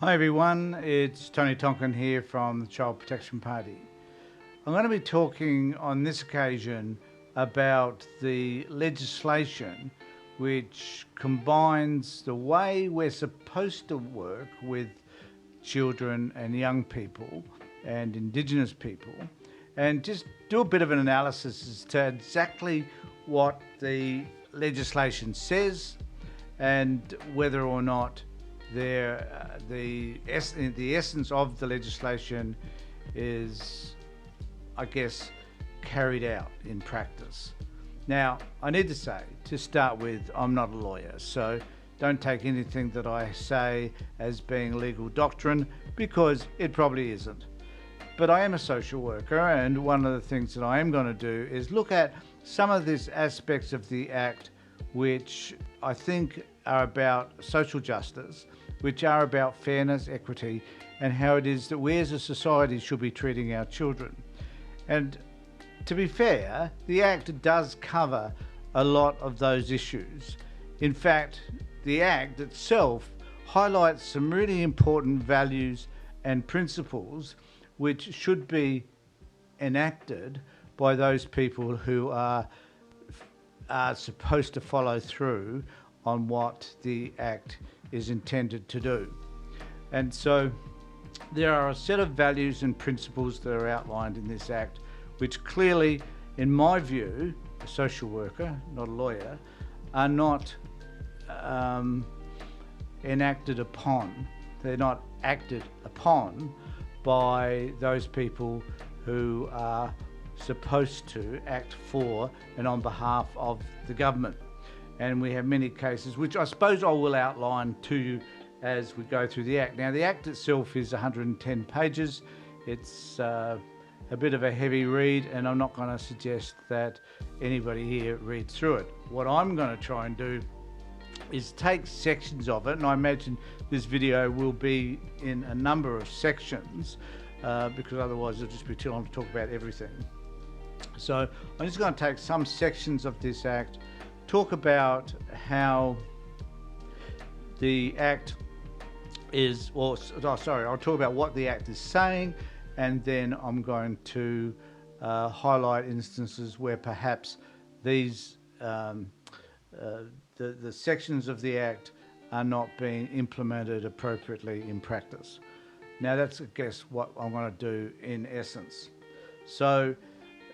Hi everyone, it's Tony Tonkin here from the Child Protection Party. I'm going to be talking on this occasion about the legislation which combines the way we're supposed to work with children and young people and Indigenous people, and just do a bit of an analysis as to exactly what the legislation says and whether or not the essence of the legislation is, I guess, carried out in practice. Now, I need to say, to start with, I'm not a lawyer, so don't take anything that I say as being legal doctrine, because it probably isn't. But I am a social worker, and one of the things that I am going to do is look at some of these aspects of the Act which I think are about social justice, which are about fairness, equity, and how it is that we as a society should be treating our children. And to be fair, the Act does cover a lot of those issues. In fact, the Act itself highlights some really important values and principles which should be enacted by those people who are supposed to follow through on what the Act is intended to do. And so there are a set of values and principles that are outlined in this Act which clearly, in my view, a social worker, not a lawyer, are not enacted upon. They're not acted upon by those people who are supposed to act for and on behalf of the government. And we have many cases, which I suppose I will outline to you as we go through the Act. Now, the Act itself is 110 pages. It's a bit of a heavy read, and I'm not going to suggest that anybody here read through it. What I'm going to try and do is take sections of it, and I imagine this video will be in a number of sections, because otherwise it'll just be too long to talk about everything. So I'm just going to take some sections of this Act, talk about how the Act is, I'll talk about what the Act is saying, and then I'm going to highlight instances where perhaps these the sections of the Act are not being implemented appropriately in practice. Now that's, I guess, what I'm going to do in essence. So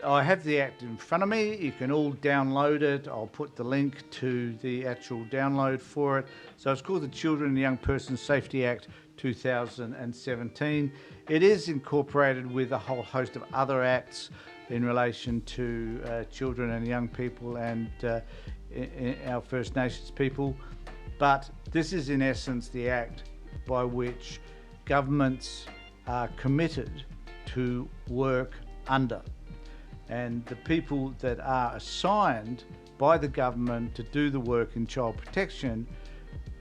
I have the Act in front of me. You can all download it. I'll put the link to the actual download for it. So it's called the Children and Young Persons Safety Act 2017. It is incorporated with a whole host of other acts in relation to children and young people and our First Nations people. But this is in essence the Act by which governments are committed to work under. And the people that are assigned by the government to do the work in child protection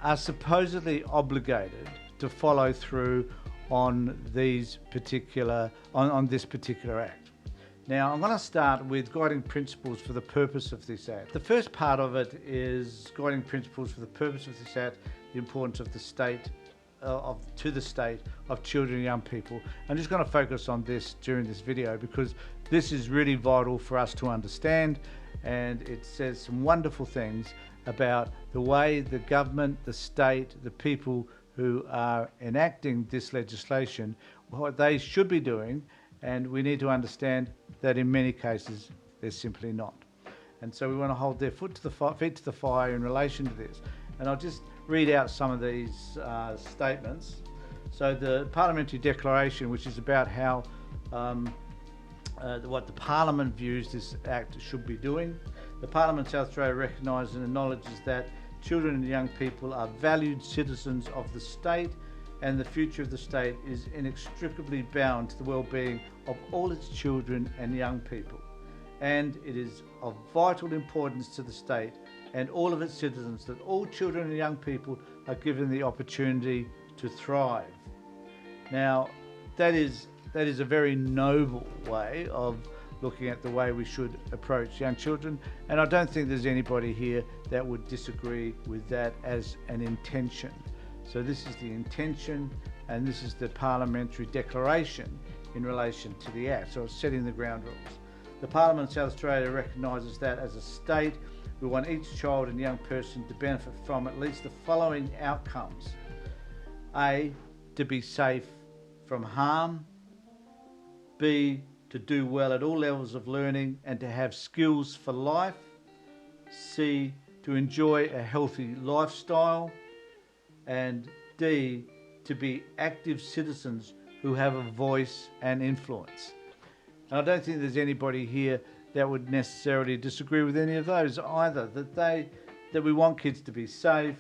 are supposedly obligated to follow through on these particular on this particular Act. Now I'm going to start with guiding principles for the purpose of this Act. The first part of it is guiding principles for the purpose of this Act, the importance of the state to the state of children and young people. I'm just going to focus on this during this video because this is really vital for us to understand, and it says some wonderful things about the way the government, the state, the people who are enacting this legislation, what they should be doing, and we need to understand that in many cases they're simply not. And so we want to hold their feet to the fire in relation to this. And I'll just read out some of these statements. So the Parliamentary Declaration, which is about how what the Parliament views this Act should be doing. The Parliament of South Australia recognises and acknowledges that children and young people are valued citizens of the state, and the future of the state is inextricably bound to the well-being of all its children and young people. And it is of vital importance to the state and all of its citizens that all children and young people are given the opportunity to thrive. Now, that is a very noble way of looking at the way we should approach young children. And I don't think there's anybody here that would disagree with that as an intention. So this is the intention, and this is the parliamentary declaration in relation to the Act. So it's setting the ground rules. The Parliament of South Australia recognises that as a state, we want each child and young person to benefit from at least the following outcomes. A, to be safe from harm. B, to do well at all levels of learning and to have skills for life. C, to enjoy a healthy lifestyle. And D, to be active citizens who have a voice and influence. And I don't think there's anybody here that would necessarily disagree with any of those either, that we want kids to be safe,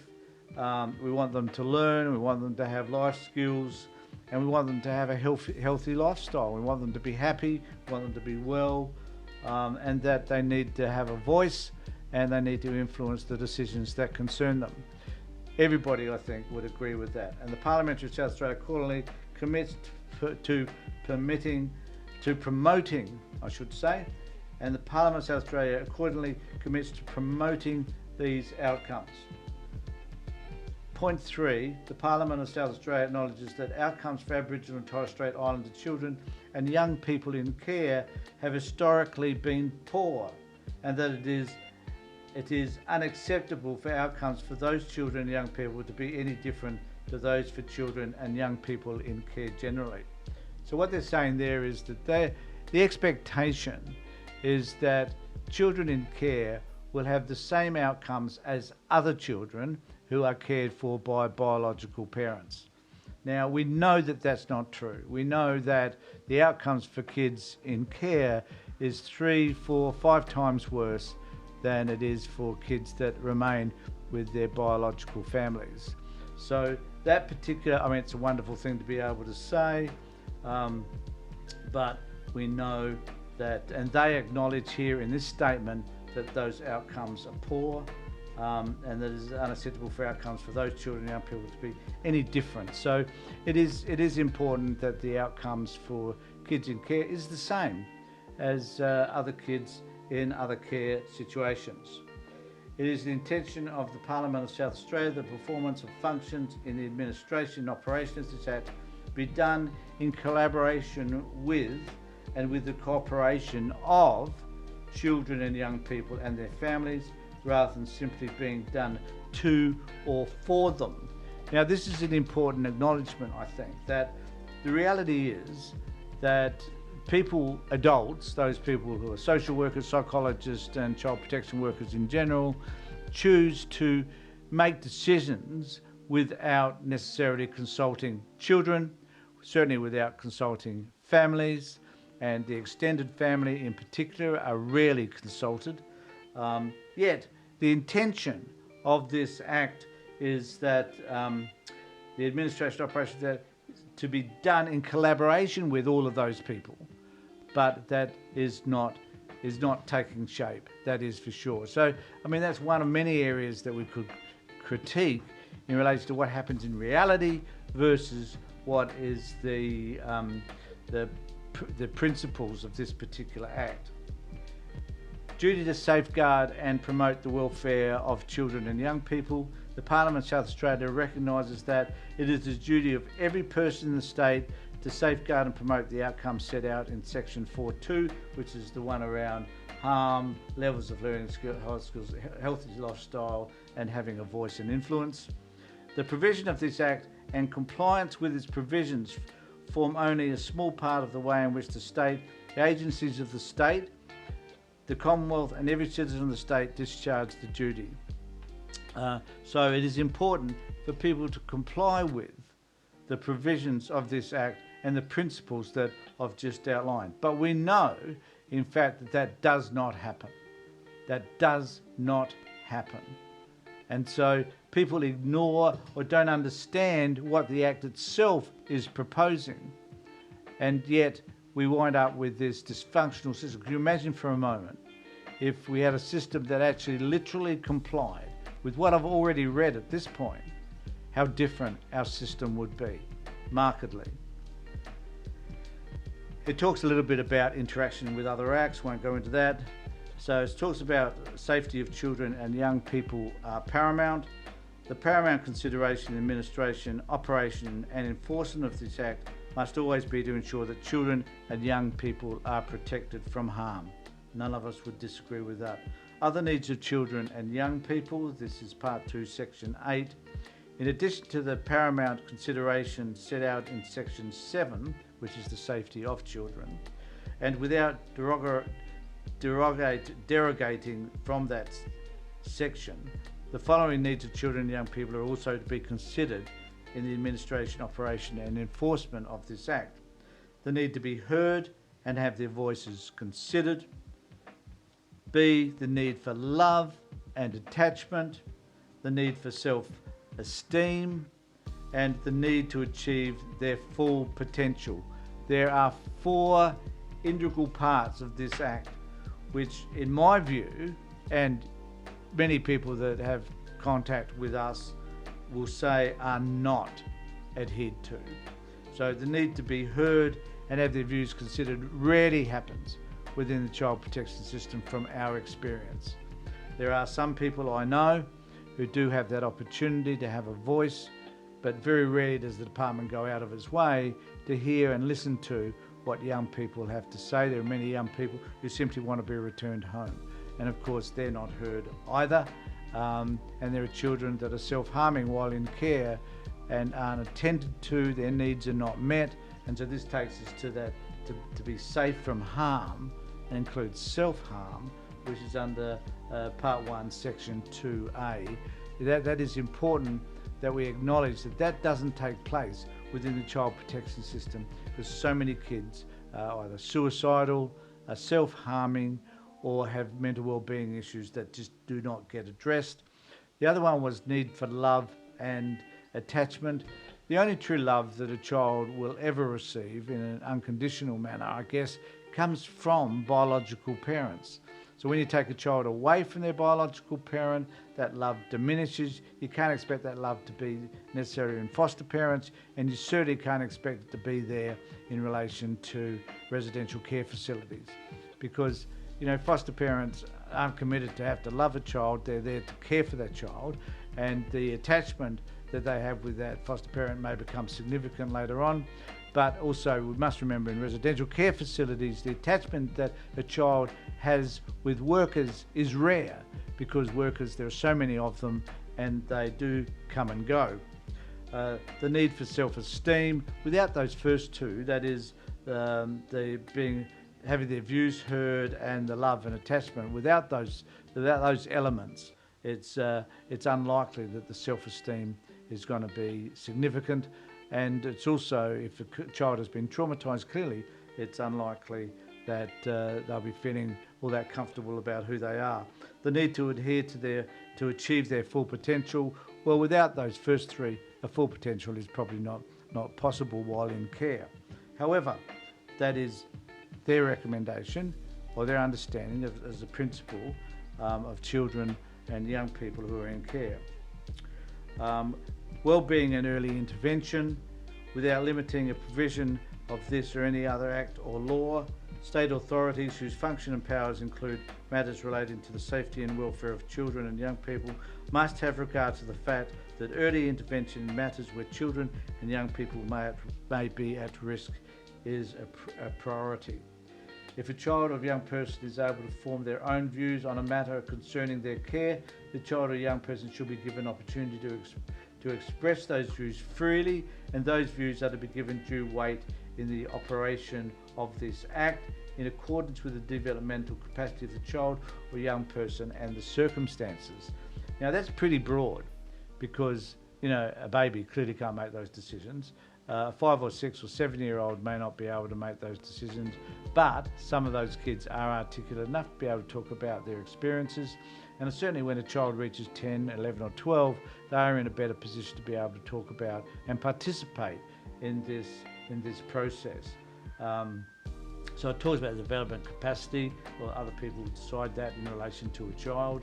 we want them to learn, we want them to have life skills, and we want them to have a healthy lifestyle. We want them to be happy, we want them to be well, and that they need to have a voice and they need to influence the decisions that concern them. Everybody, I think, would agree with that. And the Parliament of South Australia accordingly commits to promoting, I should say, and the Parliament of South Australia accordingly commits to promoting these outcomes. Point 3, the Parliament of South Australia acknowledges that outcomes for Aboriginal and Torres Strait Islander children and young people in care have historically been poor, and that it is unacceptable for outcomes for those children and young people to be any different to those for children and young people in care generally. So what they're saying there is that the expectation is that children in care will have the same outcomes as other children who are cared for by biological parents. Now, we know that that's not true. We know that the outcomes for kids in care is 3, 4, 5 times worse than it is for kids that remain with their biological families. So that particular, I mean, it's a wonderful thing to be able to say, but we know that, and they acknowledge here in this statement that those outcomes are poor, and that it is unacceptable for outcomes for those children and young people to be any different. So it is important that the outcomes for kids in care is the same as other kids in other care situations. It is the intention of the Parliament of South Australia that the performance of functions in the administration and operation of this Act be done in collaboration with and with the cooperation of children and young people and their families, rather than simply being done to or for them. Now, this is an important acknowledgement, I think, that the reality is that people, adults, those people who are social workers, psychologists and child protection workers in general, choose to make decisions without necessarily consulting children, certainly without consulting families, and the extended family in particular are rarely consulted. Yet the intention of this Act is that the administration operations are to be done in collaboration with all of those people, but that is not taking shape, that is for sure. So, I mean, that's one of many areas that we could critique in relation to what happens in reality versus what is the principles of this particular Act. Duty to safeguard and promote the welfare of children and young people. The Parliament of South Australia recognises that it is the duty of every person in the state to safeguard and promote the outcomes set out in section 4.2, which is the one around harm, levels of learning skills, healthy lifestyle, and having a voice and influence. The provision of this Act and compliance with its provisions form only a small part of the way in which the state, the agencies of the state, the Commonwealth and every citizen of the state discharge the duty. So it is important for people to comply with the provisions of this Act and the principles that I've just outlined. But we know, in fact, that that does not happen. That does not happen. And so people ignore or don't understand what the Act itself is proposing. And yet we wind up with this dysfunctional system. Can you imagine for a moment if we had a system that actually literally complied with what I've already read at this point, how different our system would be, markedly. It talks a little bit about interaction with other acts, won't go into that. So it talks about safety of children and young people are paramount. The paramount consideration, administration, operation and enforcement of this Act must always be to ensure that children and young people are protected from harm. None of us would disagree with that. Other needs of children and young people, this is Part 2, Section 8. In addition to the paramount consideration set out in Section 7, which is the safety of children, and without derogating from that section, the following needs of children and young people are also to be considered in the administration, operation and enforcement of this Act. The need to be heard and have their voices considered. B, the need for love and attachment, the need for self-esteem, and the need to achieve their full potential. There are 4 integral parts of this Act which, in my view, and many people that have contact with us will say are not adhered to. So the need to be heard and have their views considered rarely happens within the child protection system from our experience. There are some people I know who do have that opportunity to have a voice, but very rarely does the department go out of its way to hear and listen to what young people have to say. There are many young people who simply want to be returned home. And of course, they're not heard either. And there are children that are self-harming while in care and aren't attended to, their needs are not met. And so this takes us to that, to be safe from harm, and includes self-harm, which is under Part 1, Section 2A. That is important that we acknowledge that that doesn't take place within the child protection system, because so many kids are either suicidal, are self-harming, or have mental well-being issues that just do not get addressed. The other one was need for love and attachment. The only true love that a child will ever receive in an unconditional manner, I guess, comes from biological parents. So when you take a child away from their biological parent, that love diminishes. You can't expect that love to be necessary in foster parents, and you certainly can't expect it to be there in relation to residential care facilities, because foster parents aren't committed to have to love a child. They're there to care for that child, and the attachment that they have with that foster parent may become significant later on. But also we must remember, in residential care facilities, the attachment that a child has with workers is rare, because workers, there are so many of them and they do come and go. The need for self-esteem, without those first two, that is having their views heard and the love and attachment, without those elements, it's unlikely that the self-esteem is going to be significant. And it's also, if a child has been traumatised, clearly it's unlikely that they'll be feeling all that comfortable about who they are. The need to adhere to achieve their full potential. Well, without those first 3, a full potential is probably not possible while in care. However, that is their recommendation or their understanding as a principle of children and young people who are in care. Well-being and early intervention, without limiting a provision of this or any other act or law. State authorities whose function and powers include matters relating to the safety and welfare of children and young people must have regard to the fact that early intervention in matters where children and young people may be at risk is a priority. If a child or young person is able to form their own views on a matter concerning their care, the child or young person should be given opportunity to express those views freely, and those views are to be given due weight in the operation of this Act in accordance with the developmental capacity of the child or young person and the circumstances. Now that's pretty broad, because a baby clearly can't make those decisions. A 5 or 6 or 7-year-old may not be able to make those decisions, but some of those kids are articulate enough to be able to talk about their experiences. And certainly when a child reaches 10, 11 or 12, they are in a better position to be able to talk about and participate in this process. So it talks about development capacity, or other people decide that in relation to a child,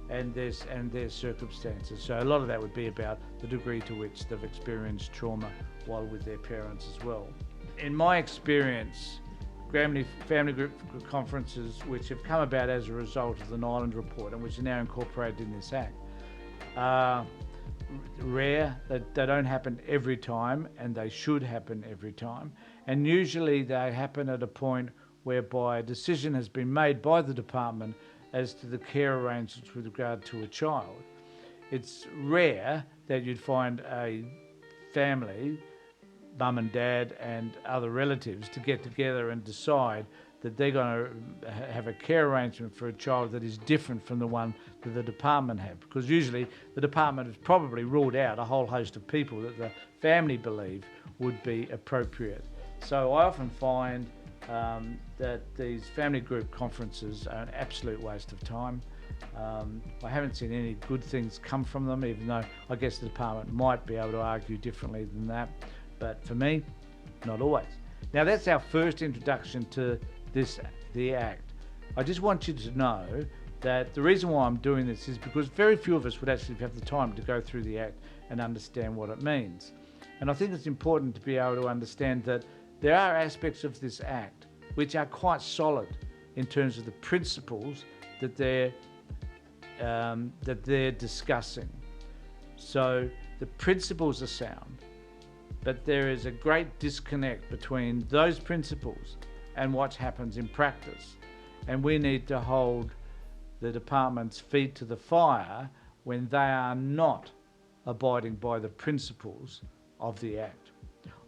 and their circumstances. So a lot of that would be about the degree to which they've experienced trauma while with their parents as well. in my experience, family group conferences which have come about as a result of the Nyland Report and which are now incorporated in this Act are rare. They don't happen every time, and they should happen every time. And usually they happen at a point whereby a decision has been made by the department as to the care arrangements with regard to a child. It's rare that you'd find a family, mum and dad and other relatives, to get together and decide that they're going to have a care arrangement for a child that is different from the one that the department have. Because usually the department has probably ruled out a whole host of people that the family believe would be appropriate. So I often find that these family group conferences are an absolute waste of time. I haven't seen any good things come from them, even though I guess the department might be able to argue differently than that. But for me, not always. Now that's our first introduction to the Act. I just want you to know that the reason why I'm doing this is because very few of us would actually have the time to go through the Act and understand what it means. And I think it's important to be able to understand that there are aspects of this Act which are quite solid in terms of the principles that they're discussing. So the principles are sound, but there is a great disconnect between those principles and what happens in practice. And we need to hold the department's feet to the fire when they are not abiding by the principles of the Act.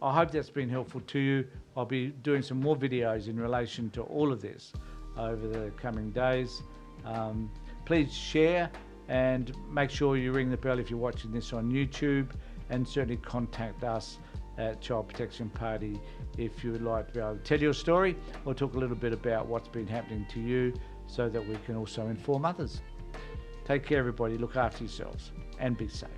I hope that's been helpful to you. I'll be doing some more videos in relation to all of this over the coming days. Please share and make sure you ring the bell if you're watching this on YouTube, and certainly contact us at Child Protection Party if you would like to be able to tell your story or talk a little bit about what's been happening to you so that we can also inform others. Take care everybody, look after yourselves and be safe.